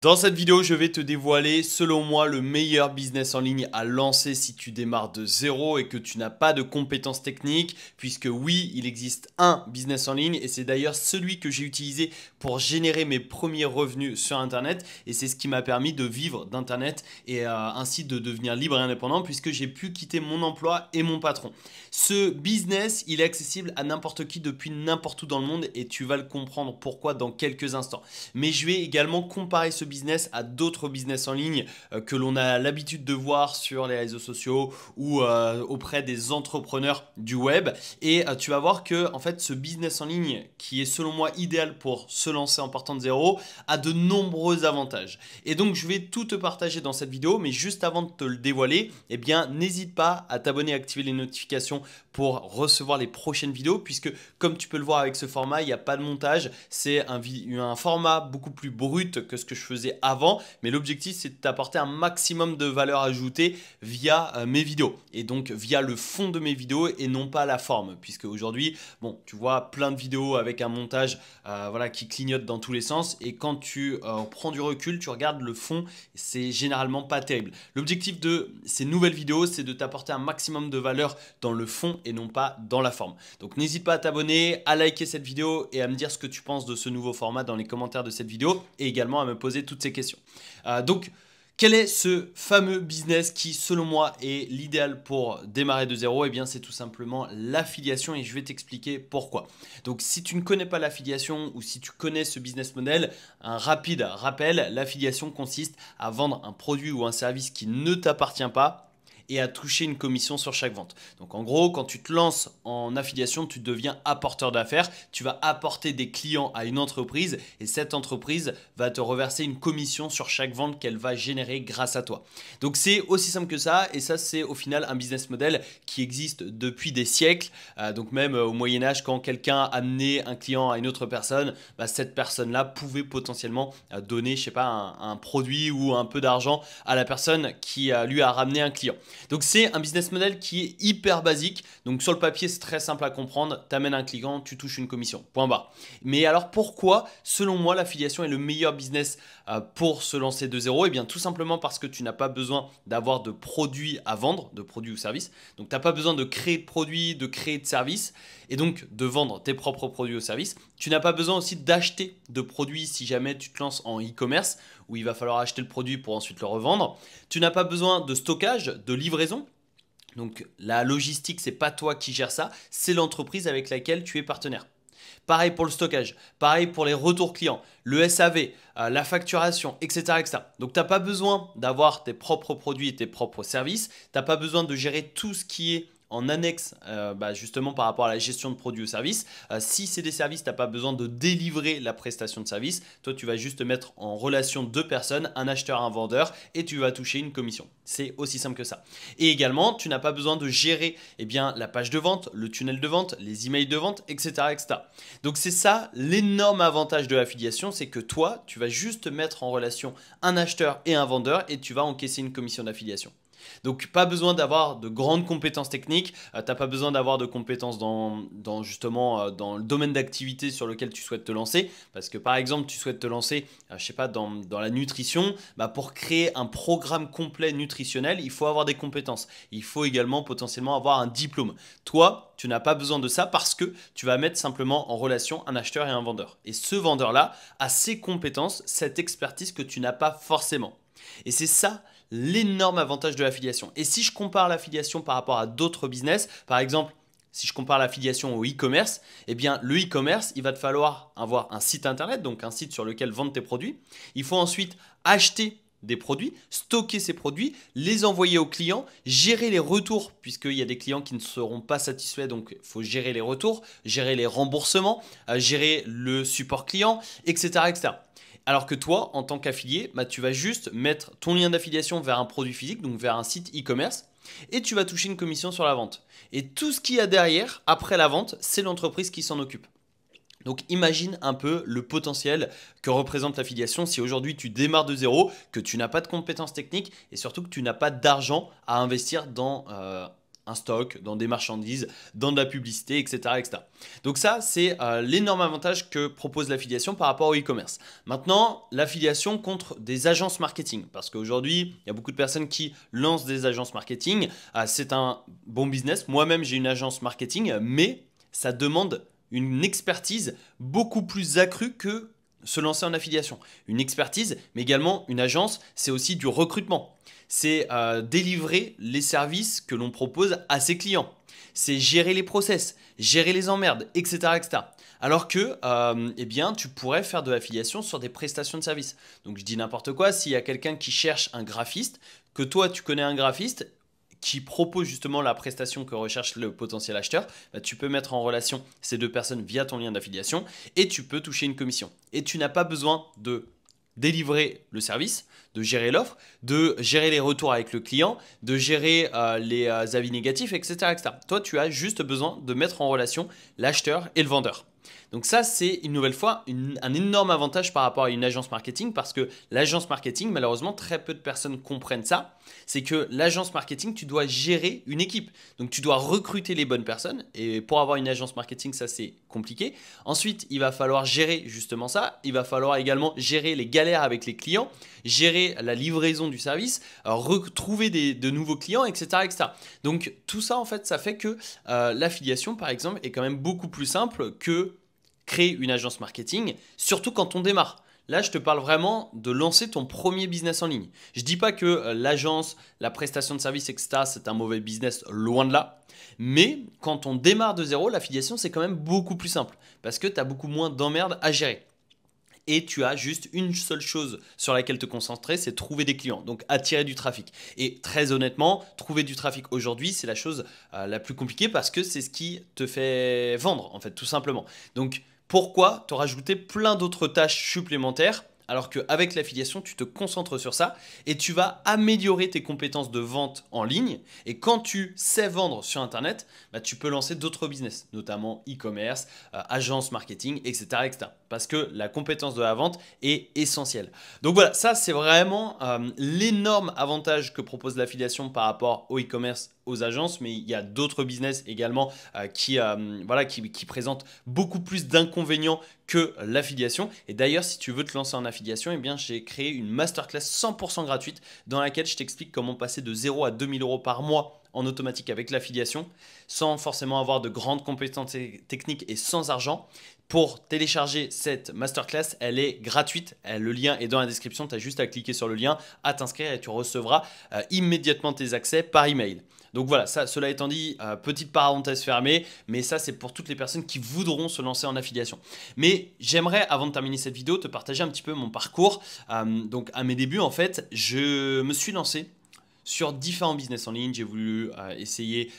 Dans cette vidéo, je vais te dévoiler, selon moi, le meilleur business en ligne à lancer si tu démarres de zéro et que tu n'as pas de compétences techniques, puisque oui, il existe un business en ligne et c'est d'ailleurs celui que j'ai utilisé pour générer mes premiers revenus sur Internet et c'est ce qui m'a permis de vivre d'Internet et ainsi de devenir libre et indépendant puisque j'ai pu quitter mon emploi et mon patron. Ce business, il est accessible à n'importe qui depuis n'importe où dans le monde et tu vas le comprendre pourquoi dans quelques instants. Mais je vais également comparer ce business à d'autres business en ligne que l'on a l'habitude de voir sur les réseaux sociaux ou auprès des entrepreneurs du web. Et tu vas voir que en fait, ce business en ligne, qui est selon moi idéal pour se lancer en partant de zéro, a de nombreux avantages. Et donc, je vais tout te partager dans cette vidéo, mais juste avant de te le dévoiler, eh bien, n'hésite pas à t'abonner et activer les notifications pour recevoir les prochaines vidéos, puisque comme tu peux le voir avec ce format, il n'y a pas de montage, c'est un format beaucoup plus brut que ce que je faisais avant, mais l'objectif c'est de t'apporter un maximum de valeur ajoutée via mes vidéos, et donc via le fond de mes vidéos et non pas la forme, puisque aujourd'hui, bon, tu vois plein de vidéos avec un montage voilà, qui clignote dans tous les sens, et quand tu prends du recul, tu regardes le fond, c'est généralement pas terrible. L'objectif de ces nouvelles vidéos, c'est de t'apporter un maximum de valeur dans le fond et non pas dans la forme. Donc n'hésite pas à t'abonner, à liker cette vidéo et à me dire ce que tu penses de ce nouveau format dans les commentaires de cette vidéo et également à me poser toutes ces questions. Quel est ce fameux business qui, selon moi, est l'idéal pour démarrer de zéro? Eh bien, c'est tout simplement l'affiliation et je vais t'expliquer pourquoi. Donc, si tu ne connais pas l'affiliation ou si tu connais ce business model, un rapide rappel, l'affiliation consiste à vendre un produit ou un service qui ne t'appartient pas et à toucher une commission sur chaque vente. Donc en gros, quand tu te lances en affiliation, tu deviens apporteur d'affaires, tu vas apporter des clients à une entreprise et cette entreprise va te reverser une commission sur chaque vente qu'elle va générer grâce à toi. Donc c'est aussi simple que ça et ça c'est au final un business model qui existe depuis des siècles. Donc même au Moyen-Âge, quand quelqu'un amenait un client à une autre personne, cette personne-là pouvait potentiellement donner, je sais pas, un produit ou un peu d'argent à la personne qui lui a ramené un client. Donc c'est un business model qui est hyper basique. Donc sur le papier, c'est très simple à comprendre. Tu amènes un client, tu touches une commission. Point barre. Mais alors pourquoi, selon moi, l'affiliation est le meilleur business pour se lancer de zéro? Eh bien tout simplement parce que tu n'as pas besoin d'avoir de produits à vendre, de produits ou services. Donc tu n'as pas besoin de créer de produits, de créer de services et donc de vendre tes propres produits ou services. Tu n'as pas besoin aussi d'acheter de produits si jamais tu te lances en e-commerce où il va falloir acheter le produit pour ensuite le revendre. Tu n'as pas besoin de stockage, de livraison. Donc la logistique, c'est pas toi qui gères ça, c'est l'entreprise avec laquelle tu es partenaire. Pareil pour le stockage, pareil pour les retours clients, le SAV, la facturation, etc., etc. Donc tu n'as pas besoin d'avoir tes propres produits et tes propres services. Tu n'as pas besoin de gérer tout ce qui est en annexe justement par rapport à la gestion de produits ou services. Si c'est des services, tu n'as pas besoin de délivrer la prestation de service. Toi, tu vas juste mettre en relation deux personnes, un acheteur et un vendeur, et tu vas toucher une commission. C'est aussi simple que ça. Et également, tu n'as pas besoin de gérer la page de vente, le tunnel de vente, les emails de vente, etc., etc. Donc c'est ça l'énorme avantage de l'affiliation, c'est que toi, tu vas juste mettre en relation un acheteur et un vendeur et tu vas encaisser une commission d'affiliation. Donc pas besoin d'avoir de grandes compétences techniques, t'as pas besoin d'avoir de compétences justement dans le domaine d'activité sur lequel tu souhaites te lancer, parce que par exemple tu souhaites te lancer, je sais pas, dans la nutrition, pour créer un programme complet nutritionnel, il faut avoir des compétences. Il faut également potentiellement avoir un diplôme. Toi, tu n'as pas besoin de ça parce que tu vas mettre simplement en relation un acheteur et un vendeur. Et ce vendeur-là a ces compétences, cette expertise que tu n'as pas forcément. Et c'est ça l'énorme avantage de l'affiliation. Et si je compare l'affiliation par rapport à d'autres business, par exemple, si je compare l'affiliation au e-commerce, eh bien le e-commerce, il va te falloir avoir un site internet, donc un site sur lequel vendre tes produits. Il faut ensuite acheter des produits, stocker ces produits, les envoyer aux clients, gérer les retours, puisqu'il y a des clients qui ne seront pas satisfaits, donc il faut gérer les retours, gérer les remboursements, gérer le support client, etc., etc. Alors que toi, en tant qu'affilié, tu vas juste mettre ton lien d'affiliation vers un produit physique, donc vers un site e-commerce, et tu vas toucher une commission sur la vente. Et tout ce qu'il y a derrière, après la vente, c'est l'entreprise qui s'en occupe. Donc imagine un peu le potentiel que représente l'affiliation si aujourd'hui tu démarres de zéro, que tu n'as pas de compétences techniques et surtout que tu n'as pas d'argent à investir dans un stock, dans des marchandises, dans de la publicité, etc. etc. Donc ça, c'est l'énorme avantage que propose l'affiliation par rapport au e-commerce. Maintenant, l'affiliation contre des agences marketing, parce qu'aujourd'hui, il y a beaucoup de personnes qui lancent des agences marketing. C'est un bon business. Moi-même, j'ai une agence marketing, mais ça demande une expertise beaucoup plus accrue que se lancer en affiliation. Une expertise, mais également une agence, c'est aussi du recrutement. C'est délivrer les services que l'on propose à ses clients. C'est gérer les process, gérer les emmerdes, etc. etc. Alors que eh bien, tu pourrais faire de l'affiliation sur des prestations de services. Donc je dis n'importe quoi, s'il y a quelqu'un qui cherche un graphiste, que toi tu connais un graphiste, qui propose justement la prestation que recherche le potentiel acheteur, bah, tu peux mettre en relation ces deux personnes via ton lien d'affiliation et tu peux toucher une commission. Et tu n'as pas besoin de délivrer le service, de gérer l'offre, de gérer les retours avec le client, de gérer les avis négatifs, etc., etc. Toi, tu as juste besoin de mettre en relation l'acheteur et le vendeur. Donc ça, c'est une nouvelle fois un énorme avantage par rapport à une agence marketing parce que l'agence marketing, malheureusement, très peu de personnes comprennent ça. C'est que l'agence marketing, tu dois gérer une équipe. Donc tu dois recruter les bonnes personnes et pour avoir une agence marketing, ça c'est compliqué. Ensuite, il va falloir gérer justement ça. Il va falloir également gérer les galères avec les clients, gérer la livraison du service, retrouver de nouveaux clients, etc., etc. Donc tout ça, en fait, ça fait que l'affiliation, par exemple, est quand même beaucoup plus simple que créer une agence marketing, surtout quand on démarre. Là, je te parle vraiment de lancer ton premier business en ligne. Je ne dis pas que l'agence, la prestation de service, etc., c'est un mauvais business, loin de là. Mais quand on démarre de zéro, l'affiliation, c'est quand même beaucoup plus simple parce que tu as beaucoup moins d'emmerdes à gérer. Et tu as juste une seule chose sur laquelle te concentrer, c'est trouver des clients, donc attirer du trafic. Et très honnêtement, trouver du trafic aujourd'hui, c'est la chose la plus compliquée parce que c'est ce qui te fait vendre, en fait, tout simplement. Donc, pourquoi te rajouter plein d'autres tâches supplémentaires alors qu'avec l'affiliation, tu te concentres sur ça et tu vas améliorer tes compétences de vente en ligne. Et quand tu sais vendre sur Internet, bah, tu peux lancer d'autres business, notamment e-commerce, agence marketing, etc., etc. Parce que la compétence de la vente est essentielle. Donc voilà, ça c'est vraiment l'énorme avantage que propose l'affiliation par rapport au e-commerce, aux agences, mais il y a d'autres business également qui présentent beaucoup plus d'inconvénients que l'affiliation. Et d'ailleurs, si tu veux te lancer en affiliation, eh bien, j'ai créé une masterclass 100% gratuite dans laquelle je t'explique comment passer de 0 à 2000 euros par mois en automatique avec l'affiliation, sans forcément avoir de grandes compétences techniques et sans argent. Pour télécharger cette masterclass, elle est gratuite. Le lien est dans la description. Tu as juste à cliquer sur le lien, à t'inscrire et tu recevras immédiatement tes accès par email. Donc voilà, cela étant dit, petite parenthèse fermée, mais ça c'est pour toutes les personnes qui voudront se lancer en affiliation. Mais j'aimerais, avant de terminer cette vidéo, te partager un petit peu mon parcours. Donc à mes débuts, en fait, je me suis lancé sur différents business en ligne. J'ai voulu essayer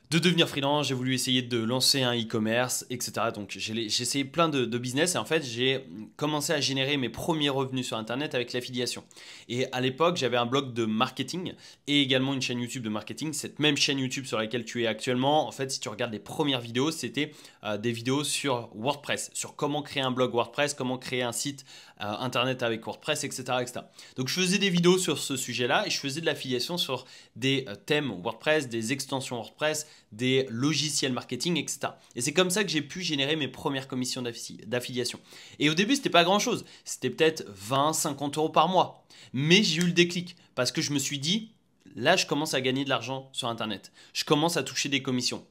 de devenir freelance, j'ai voulu essayer de lancer un e-commerce, etc. Donc j'ai essayé plein de business et en fait j'ai commencé à générer mes premiers revenus sur Internet avec l'affiliation. Et à l'époque j'avais un blog de marketing et également une chaîne YouTube de marketing. Cette même chaîne YouTube sur laquelle tu es actuellement, en fait si tu regardes les premières vidéos, c'était des vidéos sur WordPress, sur comment créer un blog WordPress, comment créer un site Internet avec WordPress, etc., etc. Donc je faisais des vidéos sur ce sujet-là et je faisais de l'affiliation sur des thèmes WordPress, des extensions WordPress, des logiciels marketing, etc. Et c'est comme ça que j'ai pu générer mes premières commissions d'affiliation. Et au début, c'était pas grand-chose. C'était peut-être 20, 50 euros par mois. Mais j'ai eu le déclic parce que je me suis dit, là, je commence à gagner de l'argent sur Internet. Je commence à toucher des commissions.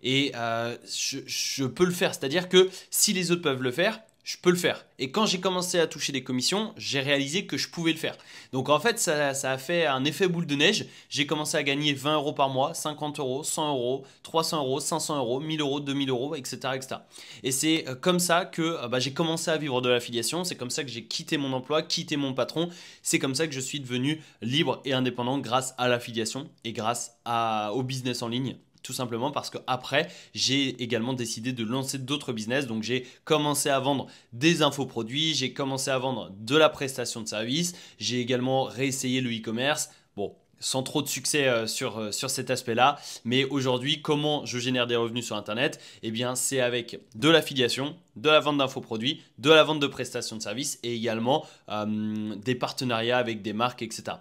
Et je peux le faire. C'est-à-dire que si les autres peuvent le faire, je peux le faire. Et quand j'ai commencé à toucher des commissions, j'ai réalisé que je pouvais le faire. Donc en fait, ça a fait un effet boule de neige. J'ai commencé à gagner 20 euros par mois, 50 euros, 100 euros, 300 euros, 500 euros, 1000 euros, 2000 euros, etc. etc. Et c'est comme ça que j'ai commencé à vivre de l'affiliation. C'est comme ça que j'ai quitté mon emploi, quitté mon patron. C'est comme ça que je suis devenu libre et indépendant grâce à l'affiliation et grâce au business en ligne. Tout simplement parce qu'après, j'ai également décidé de lancer d'autres business. Donc, j'ai commencé à vendre des infoproduits, j'ai commencé à vendre de la prestation de service, j'ai également réessayé le e-commerce. Bon, sans trop de succès sur cet aspect-là. Mais aujourd'hui, comment je génère des revenus sur Internet? Eh bien, c'est avec de l'affiliation, de la vente d'infoproduits, de la vente de prestations de services et également des partenariats avec des marques, etc.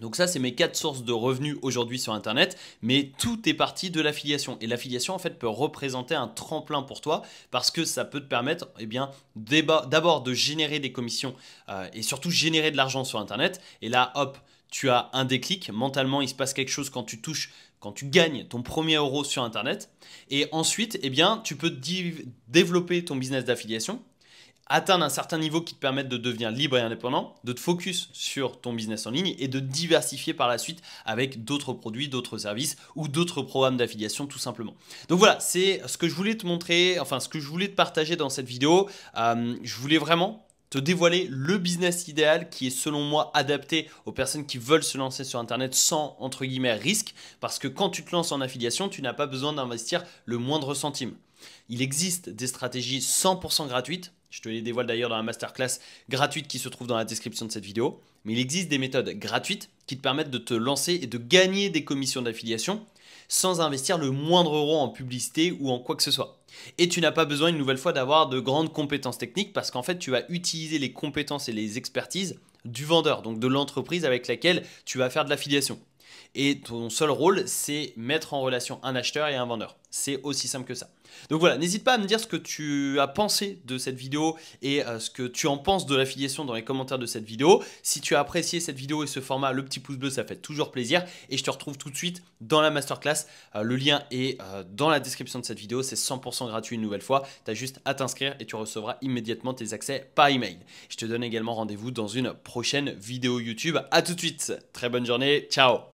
Donc ça, c'est mes 4 sources de revenus aujourd'hui sur Internet, mais tout est parti de l'affiliation. Et l'affiliation, en fait, peut représenter un tremplin pour toi parce que ça peut te permettre, eh bien, d'abord de générer des commissions et surtout générer de l'argent sur Internet. Et là, hop, tu as un déclic. Mentalement, il se passe quelque chose quand tu gagnes ton premier euro sur Internet. Et ensuite, eh bien, tu peux développer ton business d'affiliation, atteindre un certain niveau qui te permette de devenir libre et indépendant, de te focus sur ton business en ligne et de diversifier par la suite avec d'autres produits, d'autres services ou d'autres programmes d'affiliation tout simplement. Donc voilà, c'est ce que je voulais te montrer, enfin ce que je voulais te partager dans cette vidéo. Je voulais vraiment te dévoiler le business idéal qui est selon moi adapté aux personnes qui veulent se lancer sur Internet sans entre guillemets risque, parce que quand tu te lances en affiliation, tu n'as pas besoin d'investir le moindre centime. Il existe des stratégies 100% gratuites. Je te les dévoile d'ailleurs dans la masterclass gratuite qui se trouve dans la description de cette vidéo. Mais il existe des méthodes gratuites qui te permettent de te lancer et de gagner des commissions d'affiliation sans investir le moindre euro en publicité ou en quoi que ce soit. Et tu n'as pas besoin une nouvelle fois d'avoir de grandes compétences techniques parce qu'en fait tu vas utiliser les compétences et les expertises du vendeur, donc de l'entreprise avec laquelle tu vas faire de l'affiliation. Et ton seul rôle, c'est mettre en relation un acheteur et un vendeur. C'est aussi simple que ça. Donc voilà, n'hésite pas à me dire ce que tu as pensé de cette vidéo et ce que tu en penses de l'affiliation dans les commentaires de cette vidéo. Si tu as apprécié cette vidéo et ce format, le petit pouce bleu, ça fait toujours plaisir. Et je te retrouve tout de suite dans la masterclass. Le lien est dans la description de cette vidéo. C'est 100% gratuit une nouvelle fois. Tu as juste à t'inscrire et tu recevras immédiatement tes accès par email. Je te donne également rendez-vous dans une prochaine vidéo YouTube. À tout de suite. Très bonne journée. Ciao.